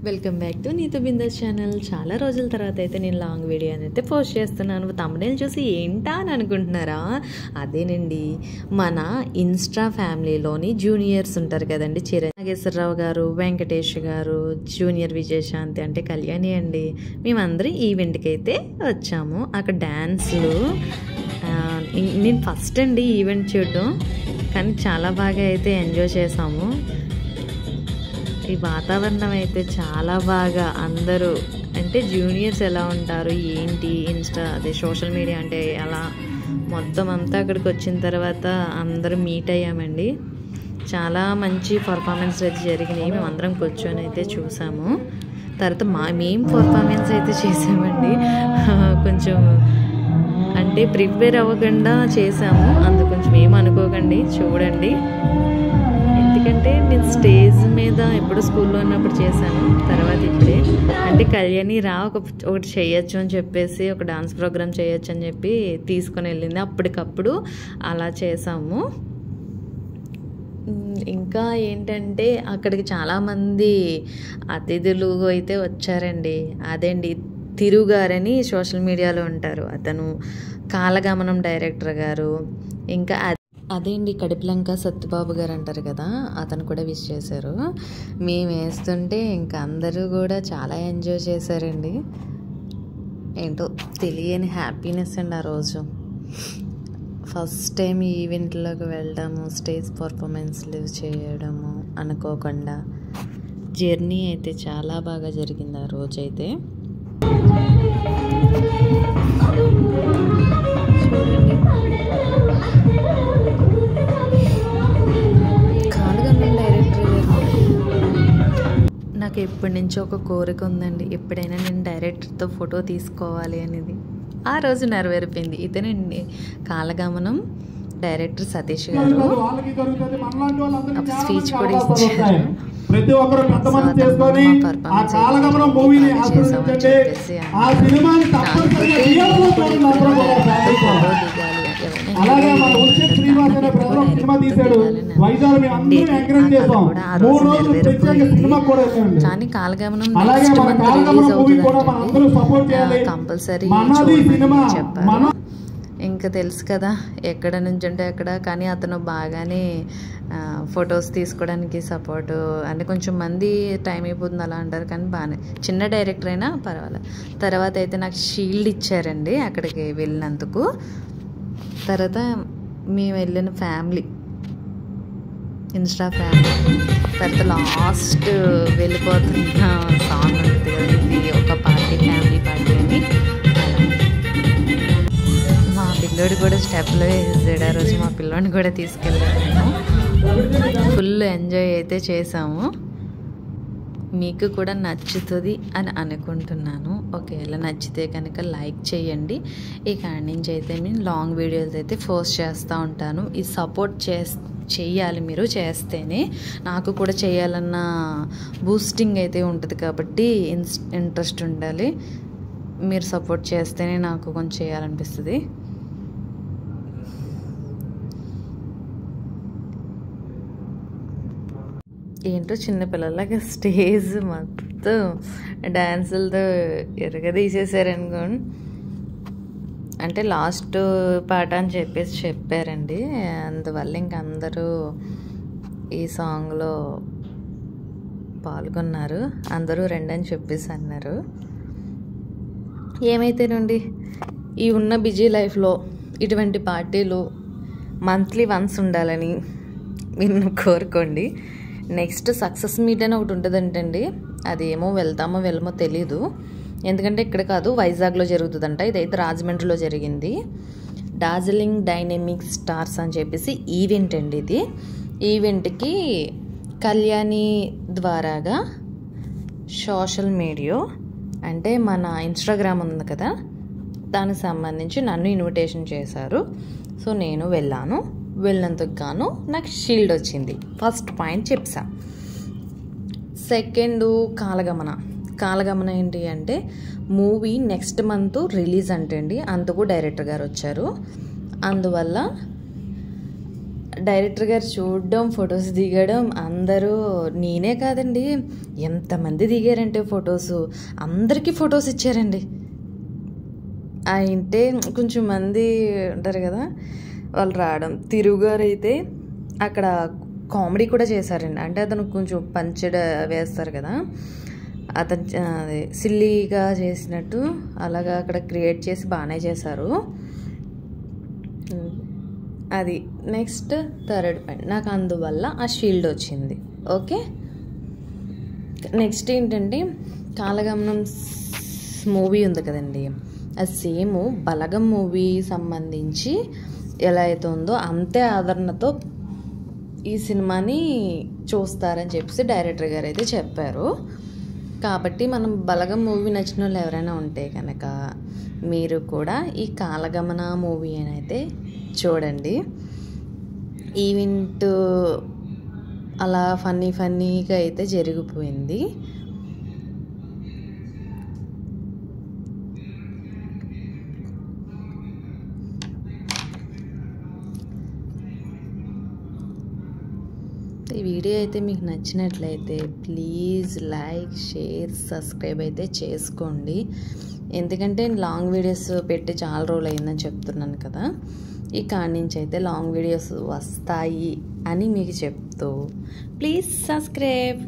Welcome back to Neetu Bindaas channel. చాలా రోజుల తర్వాత అయితే నేను లాంగ్ వీడియో అయితే పోస్ట్ చేస్తున్నాను. తమ్ముడేలు చూసి ఏంటా అని అనుకుంటున్నారా? అదేనండి, మన ఇన్స్టా ఫ్యామిలీలోని జూనియర్స్ ఉంటారు కదండి, నాగేశ్వరరావు గారు, వెంకటేష్ గారు, జూనియర్ విజయశాంతి అంటే కళ్యాణి అండి. మేమందరం ఈవెంట్కి అయితే వచ్చాము. అక్కడ డ్యాన్స్లు, నేను ఫస్ట్ అండి ఈవెంట్ చూడటం, కానీ చాలా బాగా అయితే ఎంజాయ్ చేసాము. ఈ వాతావరణం అయితే చాలా బాగా, అందరూ అంటే జూనియర్స్ ఎలా ఉంటారు ఏంటి, అదే సోషల్ మీడియా అంటే అలా మొత్తం అంతా అక్కడికి వచ్చిన తర్వాత అందరూ మీట్ అయ్యామండి. చాలా మంచి పర్ఫార్మెన్స్ అయితే జరిగినాయి. మేము అందరం కూర్చొని అయితే చూసాము. తర్వాత మేము పర్ఫార్మెన్స్ అయితే చేసామండి. కొంచెం అంటే ప్రిపేర్ అవ్వకుండా చేసాము, అందు కొంచెం ఏం అనుకోకండి, చూడండి. ఎందుకంటే నేను స్టేజ్ మీద ఎప్పుడు స్కూల్లో ఉన్నప్పుడు చేశాను, తర్వాత ఇప్పుడే అంటే కళ్యాణి ఒకటి చేయొచ్చు అని చెప్పేసి, ఒక డాన్స్ ప్రోగ్రామ్ చేయొచ్చు అని చెప్పి తీసుకొని వెళ్ళింది. అప్పటికప్పుడు అలా చేసాము. ఇంకా ఏంటంటే అక్కడికి చాలామంది అతిథులు అయితే వచ్చారండి. అదేండి, తిరుగారని సోషల్ మీడియాలో ఉంటారు, అతను కాలగమనం డైరెక్టర్ గారు. ఇంకా అదేండి, కడిపిలంక సత్యబాబు గారు అంటారు కదా, అతను కూడా విష్ చేశారు. మేము వేస్తుంటే ఇంకా అందరూ కూడా చాలా ఎంజాయ్ చేశారండి. ఏంటో తెలియని హ్యాపీనెస్ అండి ఆ రోజు. ఫస్ట్ టైం ఈవెంట్లోకి వెళ్ళడము, స్టేజ్ పర్ఫార్మెన్స్లు చేయడము అనుకోకుండా. జర్నీ అయితే చాలా బాగా జరిగింది ఆ రోజైతే. నాకు ఎప్పటి నుంచో ఒక కోరిక ఉందండి, ఎప్పుడైనా నేను డైరెక్టర్తో ఫోటో తీసుకోవాలి అనేది. ఆ రోజు నెరవేరిపోయింది. ఇతనండి కాలగమనం డైరెక్టర్ సతీష్ గారు. స్పీచ్ కూడా ఇచ్చారు. ప్రతి ఒక్కరు పెద్దమని చేసుకొని ఆ కాలగమనం మూవీని ఆశీర్వదించండి. ఆ సినిమాని తప్పనిసరిగా థియేటర్లో చూడండి. అలాగే మన ఉచిత శ్రీనివాస్ అనే బ్రదర్ ఒక సినిమా తీశాడు వైజాగ్, మేము అందరూ ఎంకరేజ్ చేసాం. 3 రోజులు ప్రత్యేక సినిమా కూడా వెళ్ళండి. కానీ కాలగమనం అలాగే మన కాలగమనం మూవీ కూడా మన అందరూ సపోర్ట్ చేయాలి. కంపల్సరీ చెప్పారు. ఇంకా తెలుసు కదా ఎక్కడ నుంచి ఉంటే ఎక్కడ, కానీ అతను బాగానే ఫొటోస్ తీసుకోవడానికి సపోర్టు, అంటే కొంచెం మంది టైం అయిపోతుంది అలా అంటారు, కానీ బాగానే చిన్న డైరెక్టర్ అయినా పర్వాలేదు. తర్వాత అయితే నాకు షీల్డ్ ఇచ్చారండి అక్కడికి వెళ్ళినందుకు. తర్వాత మేము వెళ్ళిన ఫ్యామిలీ, ఇన్స్టా ఫ్యామిలీ. తర్వాత లాస్ట్ వెళ్ళిపోతున్న సాంగ్ ఉంటుంది కదా, ఇది ఒక పార్టీ, ఫ్యామిలీ పార్టీ అని. మా పిల్లోడు కూడా స్టెప్లో వేసాడు ఆ రోజు. మా పిల్లోడిని కూడా తీసుకెళ్ళాను నేను. ఫుల్ ఎంజాయ్ అయితే చేసాము. మీకు కూడా నచ్చుతుంది అని అనుకుంటున్నాను. ఒకవేళ నచ్చితే కనుక లైక్ చేయండి. ఇక నుంచి అయితే నేను లాంగ్ వీడియోస్ అయితే పోస్ట్ చేస్తూ ఉంటాను. ఈ సపోర్ట్ చెయ్యాలి, మీరు చేస్తేనే నాకు కూడా చేయాలన్న బూస్టింగ్ అయితే ఉంటుంది. కాబట్టి ఇంట్రెస్ట్ ఉండాలి. మీరు సపోర్ట్ చేస్తేనే నాకు కొంచెం చేయాలనిపిస్తుంది. ఏంటో చిన్నపిల్లలాగా స్టేజ్ మొత్తం డ్యాన్సులతో ఎరగదీసేసారనుకోండి. అంటే లాస్ట్ పాట అని చెప్పేసి చెప్పారండి, అందువల్ల ఇంక అందరూ ఈ సాంగ్లో పాల్గొన్నారు. అందరూ రెండని చెప్పేసి అన్నారు. ఏమైతేనండి, ఈ ఉన్న బిజీ లైఫ్లో ఇటువంటి పార్టీలు మంత్లీ వన్స్ ఉండాలని మీరు కోరుకోండి. నెక్స్ట్ సక్సెస్ మీట్ అని ఒకటి ఉంటుందంటండి, అది ఏమో వెళ్తామో వెళ్ళమో తెలీదు. ఎందుకంటే ఇక్కడ కాదు, వైజాగ్లో జరుగుతుందంట. ఇదైతే రాజమండ్రిలో జరిగింది. డార్జిలింగ్ డైనమిక్ స్టార్స్ అని చెప్పేసి ఈవెంట్ అండి ఇది. ఈవెంట్కి కళ్యాణి ద్వారాగా సోషల్ మీడియా అంటే మన ఇన్స్టాగ్రామ్ ఉంది కదా, దానికి సంబంధించి నన్ను ఇన్విటేషన్ చేశారు. సో నేను వెళ్ళాను. వెళ్ళినందుకు గాను నాకు షీల్డ్ వచ్చింది. ఫస్ట్ పాయింట్ చెప్పా. సెకండ్ కాలగమన ఏంటి అంటే మూవీ నెక్స్ట్ మంత్ రిలీజ్ అంటే అండి, అందుకు డైరెక్టర్ గారు వచ్చారు. అందువల్ల డైరెక్టర్ గారు చూడడం, ఫొటోస్ దిగడం, అందరూ నేనే కాదండి ఎంతమంది దిగారంటే ఫొటోస్, అందరికీ ఫొటోస్ ఇచ్చారండి. అంటే కొంచెం మంది ఉంటారు కదా వాళ్ళు రావడం. తిరుగుగారు అయితే అక్కడ కామెడీ కూడా చేశారండి. అంటే అతను కొంచెం పంచడ వేస్తారు కదా, అతను అదే సిల్లీగా చేసినట్టు అలాగా అక్కడ క్రియేట్ చేసి బాగానే చేశారు. అది నెక్స్ట్ థర్డ్ పాయింట్, నాకు అందువల్ల ఆ షీల్డ్ వచ్చింది. ఓకే, నెక్స్ట్ ఏంటంటే కాలగమనం మూవీ ఉంది కదండి, అది సేమ్ బలగం మూవీ సంబంధించి ఎలా అయితే ఉందో అంతే ఆదరణతో ఈ సినిమాని చూస్తారని చెప్పేసి డైరెక్టర్ గారు అయితే చెప్పారు. కాబట్టి మనం బలగం మూవీ నచ్చిన వాళ్ళు ఎవరైనా ఉంటే కనుక మీరు కూడా ఈ కాలగమన మూవీ అని అయితే చూడండి. ఈవెంట్ అలా ఫన్నీగా అయితే జరిగిపోయింది. ఈ వీడియో అయితే మీకు నచ్చినట్లయితే ప్లీజ్ లైక్, షేర్, సబ్స్క్రైబ్ అయితే చేసుకోండి. ఎందుకంటే లాంగ్ వీడియోస్ పెట్టి చాలా రోజులు అయిందని చెప్తున్నాను కదా, ఈ కాడి నుంచి అయితే లాంగ్ వీడియోస్ వస్తాయి అని మీకు చెప్తూ ప్లీజ్ సబ్స్క్రైబ్.